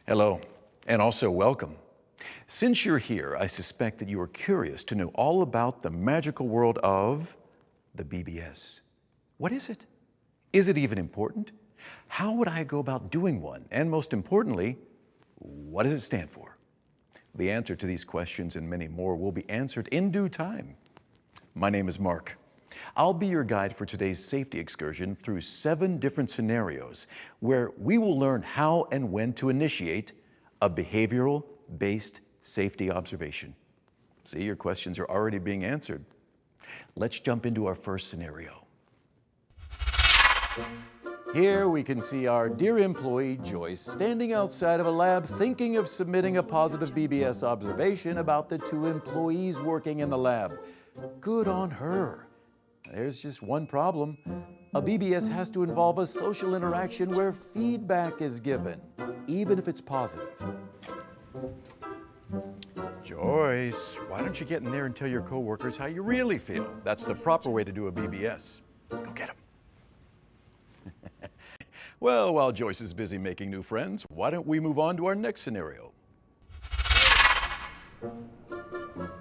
Hello, and also welcome. Since you're here, I suspect that you are curious to know all about the magical world of the BBS. What is it? Is it even important? How would I go about doing one? And most importantly, what does it stand for? The answer to these questions and many more will be answered in due time. My name is Mark. I'll be your guide for today's safety excursion through 7 different scenarios where we will learn how and when to initiate a behavioral-based safety observation. See, your questions are already being answered. Let's jump into our first scenario. Here we can see our dear employee Joyce standing outside of a lab thinking of submitting a positive BBS observation about the 2 employees working in the lab. Good on her. There's just one problem. A BBS has to involve a social interaction where feedback is given, even if it's positive. Joyce, why don't you get in there and tell your coworkers how you really feel? That's the proper way to do a BBS. Go get them. Well, while Joyce is busy making new friends, why don't we move on to our next scenario?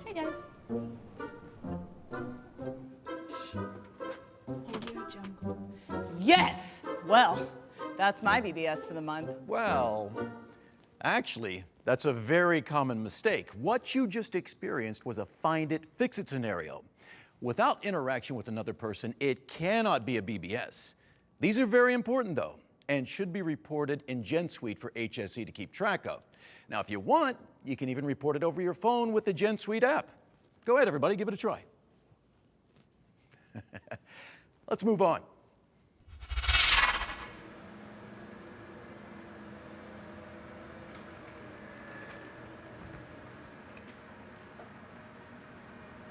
Hey guys. Yes! Well, that's my BBS for the month. Well, actually, that's a very common mistake. What you just experienced was a find it, fix it scenario. Without interaction with another person, it cannot be a BBS. These are very important though, and should be reported in Gen Suite for HSE to keep track of. Now, if you want, you can even report it over your phone with the Gen Suite app. Go ahead, everybody, give it a try. Let's move on.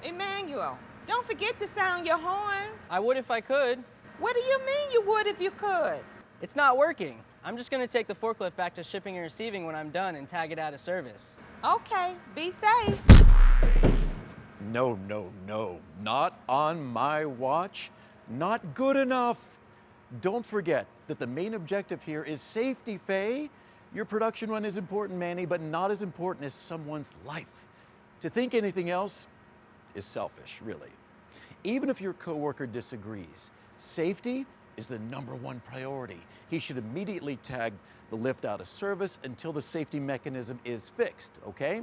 Emmanuel, don't forget to sound your horn. I would if I could. What do you mean you would if you could? It's not working. I'm just gonna take the forklift back to shipping and receiving when I'm done and tag it out of service. Okay, be safe. No, not on my watch. Not good enough. Don't forget that the main objective here is safety, Faye. Your production run is important, Manny, but not as important as someone's life. To think anything else is selfish, really. Even if your coworker disagrees, safety is the #1 priority. He should immediately tag the lift out of service until the safety mechanism is fixed, okay?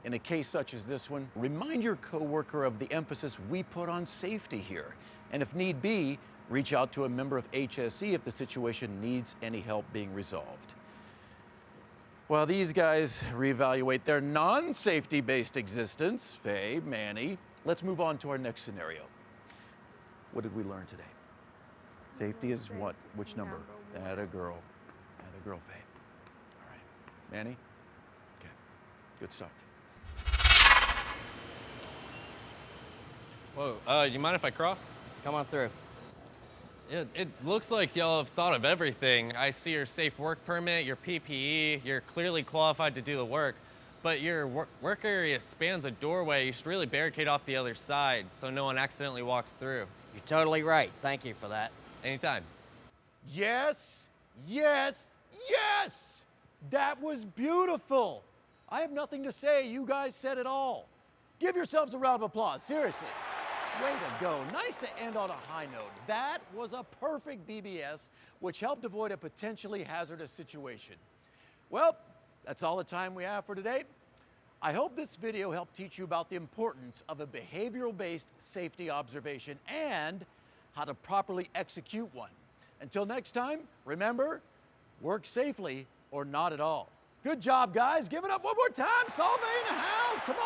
In a case such as this one, remind your coworker of the emphasis we put on safety here. And if need be, reach out to a member of HSE if the situation needs any help being resolved. While these guys reevaluate their non-safety based existence, Faye, Manny, let's move on to our next scenario. What did we learn today? Safety is what? Which number? Atta girl. Atta girl, Faye. All right. Manny? Okay. Good stuff. Whoa, do you mind if I cross? Come on through. It looks like y'all have thought of everything. I see your safe work permit, your PPE, you're clearly qualified to do the work, but your work area spans a doorway. You should really barricade off the other side so no one accidentally walks through. You're totally right. Thank you for that. Anytime. Yes, yes, yes! That was beautiful. I have nothing to say. You guys said it all. Give yourselves a round of applause, seriously. Way to go. Nice to end on a high note. That was a perfect BBS, which helped avoid a potentially hazardous situation. Well, that's all the time we have for today. I hope this video helped teach you about the importance of a behavioral-based safety observation and how to properly execute one. Until next time, remember, work safely or not at all. Good job, guys. Give it up one more time. Solvay in the house. Come on.